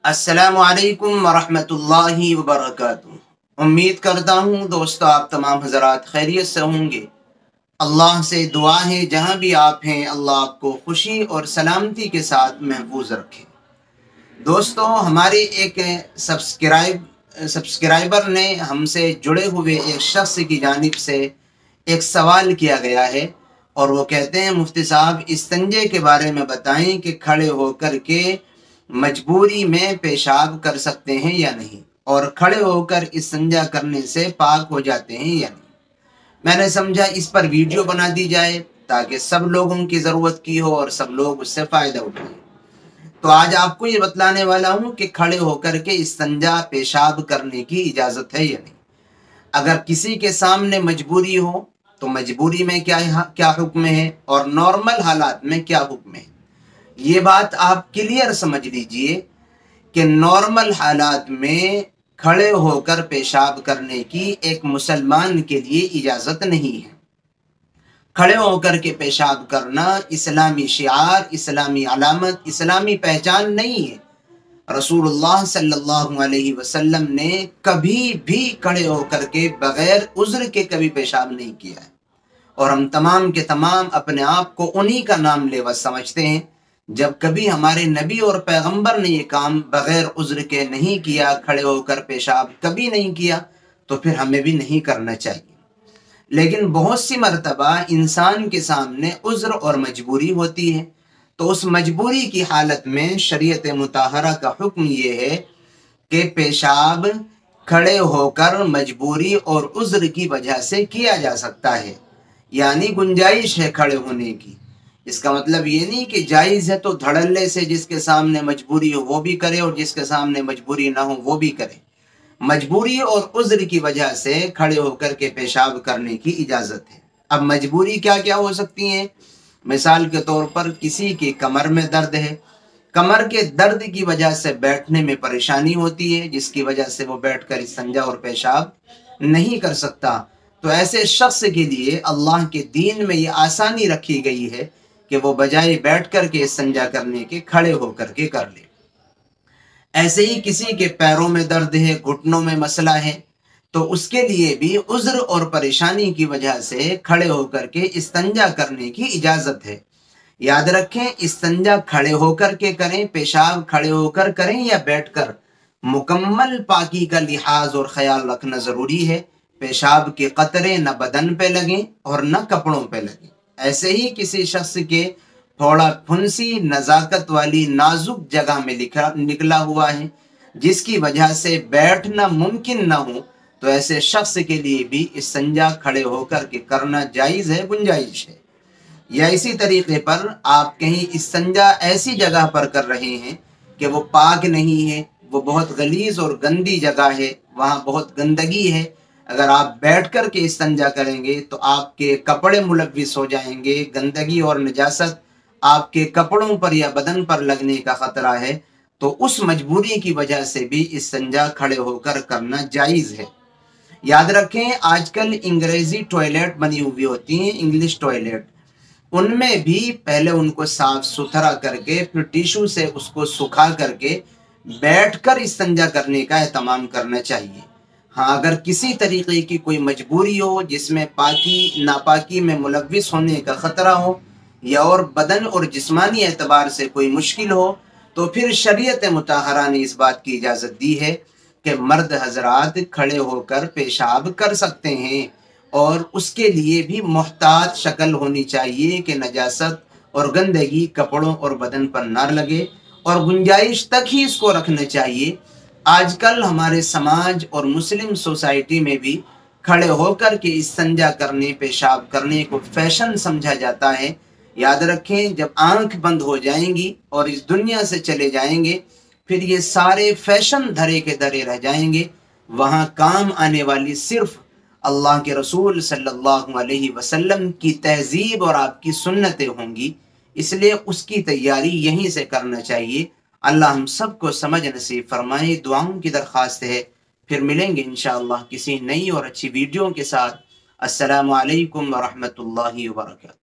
अस्सलाम वालेकुम वरहमतुल्लाहि वबरकातुहू। उम्मीद करता हूँ दोस्तों आप तमाम हज़रात खैरियत से होंगे। अल्लाह से दुआ है जहाँ भी आप हैं अल्लाह आपको खुशी और सलामती के साथ महफूज रखे। दोस्तों हमारे एक सब्सक्राइबर ने हमसे जुड़े हुए एक शख्स की जानिब से एक सवाल किया गया है और वो कहते हैं मुफ्ती साहब इस्तिंजे के बारे में बताएं कि खड़े होकर के मजबूरी में पेशाब कर सकते हैं या नहीं, और खड़े होकर इस्तिंजा करने से पाक हो जाते हैं या नहीं। मैंने समझा इस पर वीडियो बना दी जाए ताकि सब लोगों की ज़रूरत की हो और सब लोग उससे फ़ायदा उठाएं। तो आज आपको ये बतलाने वाला हूँ कि खड़े होकर के इस्तिंजा पेशाब करने की इजाज़त है या नहीं। अगर किसी के सामने मजबूरी हो तो मजबूरी में क्या हुक्म है और नॉर्मल हालात में क्या हुक्म है, ये बात आप क्लियर समझ लीजिए कि नॉर्मल हालात में खड़े होकर पेशाब करने की एक मुसलमान के लिए इजाज़त नहीं है। खड़े होकर के पेशाब करना इस्लामी शिआर, इस्लामी अलामत, इस्लामी पहचान नहीं है। रसूलुल्लाह सल्लल्लाहु अलैहि वसल्लम ने कभी भी खड़े होकर के बगैर उज़्र के कभी पेशाब नहीं किया है, और हम तमाम के तमाम अपने आप को उन्हीं का नाम लेवा समझते हैं। जब कभी हमारे नबी और पैगंबर ने ये काम बगैर उज़्र के नहीं किया, खड़े होकर पेशाब कभी नहीं किया, तो फिर हमें भी नहीं करना चाहिए। लेकिन बहुत सी मर्तबा इंसान के सामने उज़्र और मजबूरी होती है, तो उस मजबूरी की हालत में शरीयत मुताहरा का हुक्म ये है कि पेशाब खड़े होकर मजबूरी और उज़्र की वजह से किया जा सकता है, यानी गुंजाइश है खड़े होने की। इसका मतलब ये नहीं कि जायज़ है तो धड़ल्ले से जिसके सामने मजबूरी हो वो भी करे और जिसके सामने मजबूरी ना हो वो भी करे। मजबूरी और उज़्र की वजह से खड़े होकर के पेशाब करने की इजाज़त है। अब मजबूरी क्या क्या हो सकती हैं? मिसाल के तौर पर किसी की कमर में दर्द है, कमर के दर्द की वजह से बैठने में परेशानी होती है, जिसकी वजह से वो बैठकर इस्तिंजा और पेशाब नहीं कर सकता। तो ऐसे शख्स के लिए अल्लाह के दीन में ये आसानी रखी गई है कि वो बजाय बैठ कर के इस्तिंजा करने के खड़े होकर के कर ले। ऐसे ही किसी के पैरों में दर्द है, घुटनों में मसला है, तो उसके लिए भी उज़्र और परेशानी की वजह से खड़े होकर के इस्तिंजा करने की इजाज़त है। याद रखें इस्तिंजा खड़े होकर के करें, पेशाब खड़े होकर करें या बैठकर, मुकम्मल पाकी का लिहाज और ख्याल रखना ज़रूरी है। पेशाब के कतरे न बदन पे लगें और न कपड़ों पे लगें। ऐसे ही किसी शख्स के थोड़ा फुंसी नज़ाकत वाली नाजुक जगह में निकला हुआ है, जिसकी वजह से बैठना मुमकिन ना हो, तो ऐसे शख्स के लिए भी इस्तिंजा खड़े होकर के करना जायज़ है, गुंजाइश है। या इसी तरीके पर आप कहीं इस्तिंजा ऐसी जगह पर कर रहे हैं कि वो पाक नहीं है, वो बहुत गलीज़ और गंदी जगह है, वहाँ बहुत गंदगी है। अगर आप बैठ कर के इस्तिंजा करेंगे तो आपके कपड़े मुलव्विस हो जाएंगे, गंदगी और नजासत आपके कपड़ों पर या बदन पर लगने का ख़तरा है। तो उस मजबूरी की वजह से भी इस्तिंजा खड़े होकर करना जायज़ है। याद रखें आजकल अंग्रेज़ी टॉयलेट बनी हुई होती हैं, इंग्लिश टॉयलेट, उनमें भी पहले उनको साफ सुथरा करके फिर टिश्यू से उसको सुखा करके बैठकर इस्तिंजा करने का एहतमाम करना चाहिए। हाँ, अगर किसी तरीके की कोई मजबूरी हो जिसमें पाकी नापाकी में मुलव्विस होने का ख़तरा हो, या और बदन और जिस्मानी एतबार से कोई मुश्किल हो, तो फिर शरीयत मुताहरा ने इस बात की इजाज़त दी है कि मर्द हजरात खड़े होकर पेशाब कर सकते हैं, और उसके लिए भी मुहतात शक्ल होनी चाहिए कि नजासत और गंदगी कपड़ों और बदन पर ना लगे, और गुंजाइश तक ही इसको रखना चाहिए। आजकल हमारे समाज और मुस्लिम सोसाइटी में भी खड़े होकर के इस्तिंजा करने पेशाब करने को फैशन समझा जाता है। याद रखें जब आंख बंद हो जाएंगी और इस दुनिया से चले जाएंगे, फिर ये सारे फैशन धरे के धरे रह जाएंगे। वहाँ काम आने वाली सिर्फ अल्लाह के रसूल सल्लल्लाहु अलैहि वसल्लम की तहजीब और आपकी सुन्नतें होंगी। इसलिए उसकी तैयारी यहीं से करना चाहिए। अल्लाह हम सबको समझ नसीब फरमाए, दुआओं की दरख्वास्त है। फिर मिलेंगे इंशाअल्लाह किसी नई और अच्छी वीडियो के साथ। अस्सलामु अलैकुम व रहमतुल्लाहि व बरकातहू।